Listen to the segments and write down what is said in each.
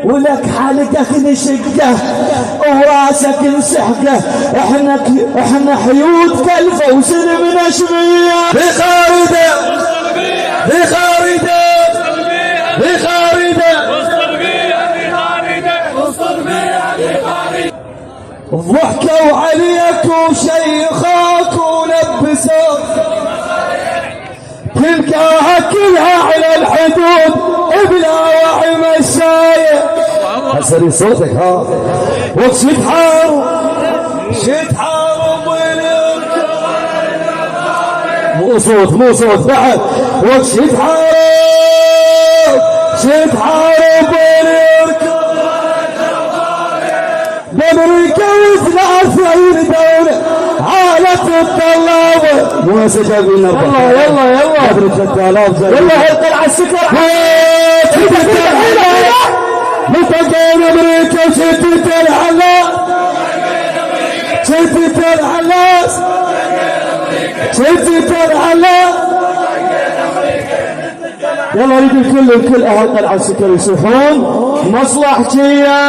ولك حلقك نشقه وراسك نسحقه، احنا حيود كلفه وسلمنا شميه بخارده بخارده بخارده ضحكوا عليك وشيخوك ولبسوك تلقاها كلها على الحدود بلا وعي مشاية. حسري صوتك ها وقت شتحارب مو صوت بعد وقت شتحارب بأمريكا و30 دولة عالة الطلابة مؤسسة قلنا يلا قبل 3000 يلا هلقل على السكر متقين أمريكا شتت العلاس يلا يريد الكل هلقل على السكر يصيحون مصلحتية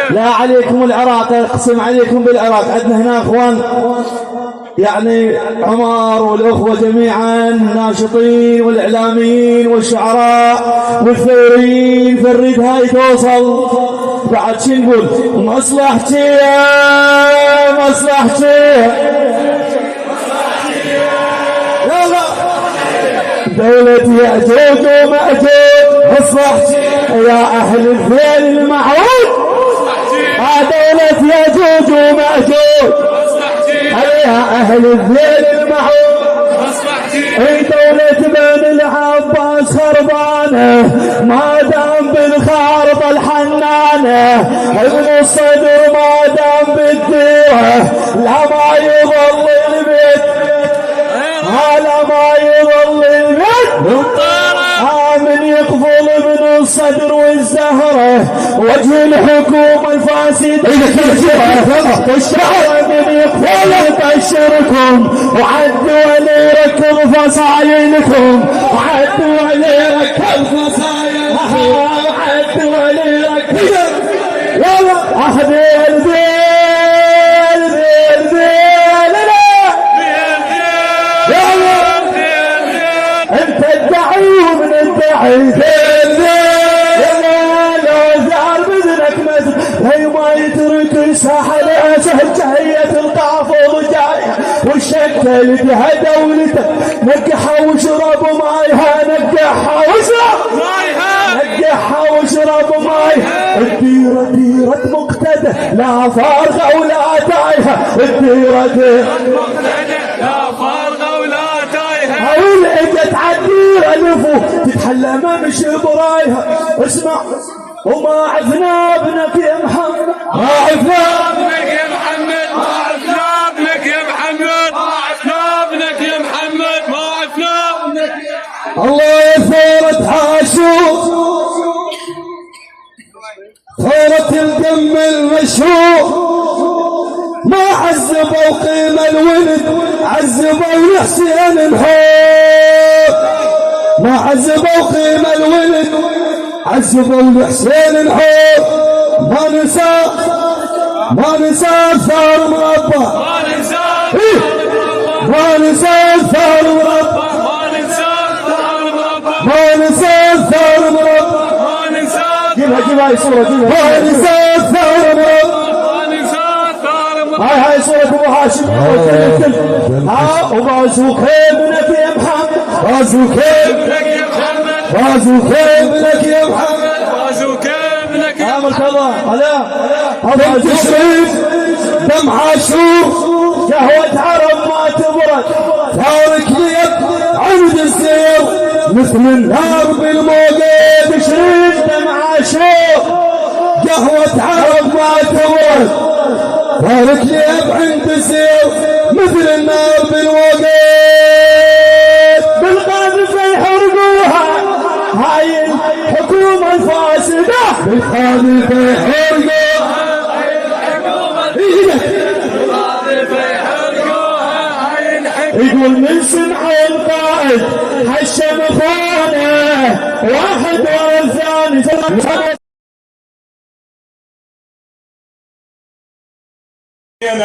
لا عليكم العراق، اقسم عليكم بالعراق. عندنا هنا اخوان يعني عمار والاخوه جميعا الناشطين والاعلاميين والشعراء والثوريين، فنريد هاي توصل بعد. شو نقول؟ مصلحتي يلا دولتي يأجوج ومأجوج مصلحتي يا أهل الذيل المعود، دولة يأجوج ومأجوج يا أهل الذيل المعود، دولة بن العباس خربانة ما دام بالخارطة الحنانة، ابن الصدر ما دام بالديرة لا ما يظل البيت، لا ما يظل البيت من يقفل ابن الصدر والزهرة وجه الحكومة الفاسدة الشعب من يقفل يبشركم وعدوا علي ركب فصايلكم وعدوا علي ركب فصايلكم وعدوا علي ركب يلا أخذ انت ادعي ومن ادعي لو زعل بذنك مزل هي ما يترك الساحة لأسهل جهية القافض جاية والشكل بها دولته نقحها وشرب مايها نقحها وشرب مايها الديرة ديرة مقتدى لا فارغة ولا تايهة الديرة مقتدى لا فارغة ولا تايهة هول اجت عالديرة لفو تتحلى ممش برايها اسمع وما عفنا ابنك يا محمد ما عفنا ابنك يا محمد الله يا ثورة حاشور ثورة الدم المشهور ما عذبوا قيم الولد عذبوا لحسين الحور ما عذبوا قيم الولد عذبوا لحسين الحور ما نسى ثار مربى ما نسى ثار مربى ما نسى ثار مربى جيبها صورة ما نسى ثار مربى هاي صورة ابو هاشم وبازوك ابنك يا محمد بازوك ابنك يا محمد عامل كذا هذا تشريف دم عاشور قهوة عرب ما تبرد فارك ليك عند السير مثل النار بالموقع تشريف دم عاشور قهوة عرب ما تبرد فارك ليك عند السير مثل النار بالوقت بالقاذف يحرقوها هاي الحكومة الفاسدة بالقاذف يحرقوها يقول من سمع القاذف اخوانا واحد والثاني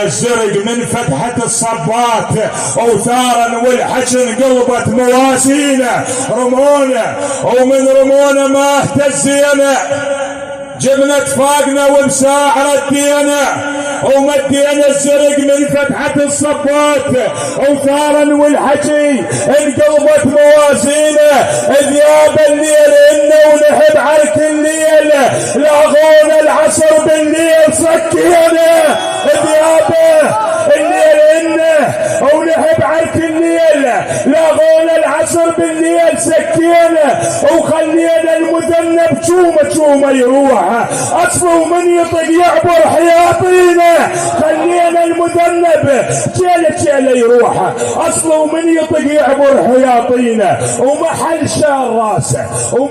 الزرق من فتحة الصبات اوثارا والحشن قلبت مواسينا رمونا ومن رمونا ما اهتزينا جبنا اتفاقنا وبساع ردينا ومدينا الزرق من فتحة الصبات اوثارا والحكي انقلبت موازينا ذياب الليل إنا ونحب عرك الليل لاغونا العصر بالليل سكينا ذيابه الليل إنا ونحب عرك الليل لاغونا العصر بالليل سكينا وخلينا المذنب شومه يروح اصله من يطق يعبر حياطينا خلينا المذنب جيله يروح اصله من يطق يعبر حياطينا وما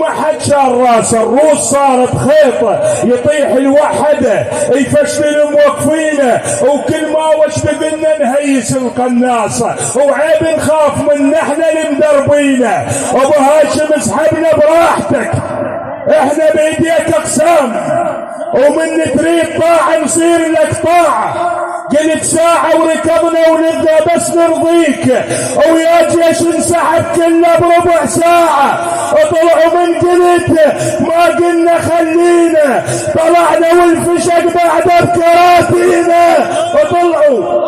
حد شال راسه الروس صارت خيطه يطيح الوحده يفشل الموقفين وكل ما وش بدنا نهيس القناصه وعيب نخاف من احنا المدربينه ابو هاشم اسحبنا براحتك احنا بايديك اقسام ومن تريد طاعه نصير لك طاعه قلت ساعه وركبنا ونبدا بس نرضيك ويا جيش انسحب كله بربع ساعه وطلعوا من قلت ما قلنا خلينا طلعنا والفشق بعد بكراتينا وطلعوا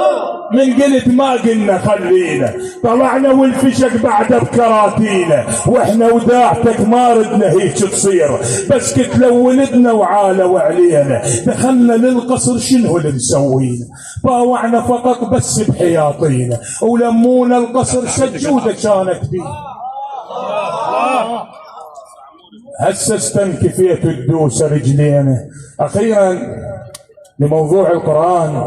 من قلت ما قلنا خلينا طلعنا والفشق بعد بكراتينا واحنا وداعتك ما ردنا هيك تصير بس كنت لو ولدنا وعالوا علينا دخلنا للقصر شنو اللي مسوينا باوعنا فقط بس بحياطينا ولمونا القصر سجوده كانت فيه هسه استنكفيت تدوس رجلينا. اخيرا لموضوع القرآن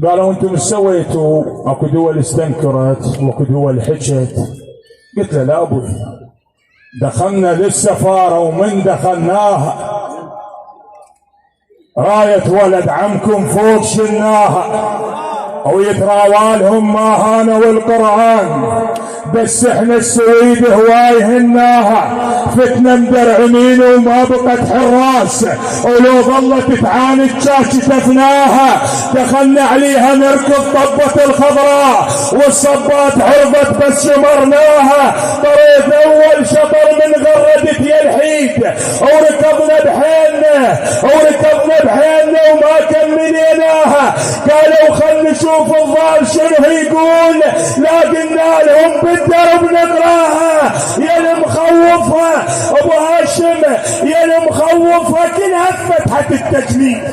قالوا انتم ايش سويتوا؟ اكو دول استنكرت واكو دول حكت. قلت له لا ابوي دخلنا للسفاره ومن دخلناها رايه ولد عمكم فوق شلناها ويتراوالهم ما هانوا القرآن بس احنا السويد هواي هناها فتنا مدرعمين وما بقت حراس ولو ظلت تعاند شاشتفناها دخلنا عليها نركض طبة الخضراء والصبات عرضت بس شمرناها طريت اول شطر من غردة يا الحيد وركضنا بحيلنا وما كمليناها قالوا خل نشوف الظال شنو يقول لا قلنا لهم بالدرب نقراها يا المخوفها ابو هاشم يا المخوفها كلها فتحت التجليد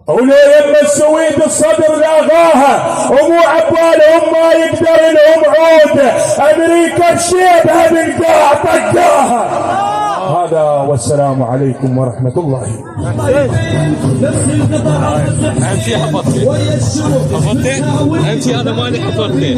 ولو يما السويد الصدر لاغاها ومو عبالهم ما يقدر لهم عود امريكا بشيبها بالقاع طقاها. هذا والسلام عليكم ورحمة الله. أنت حفظتي أنا ماني حفظتي.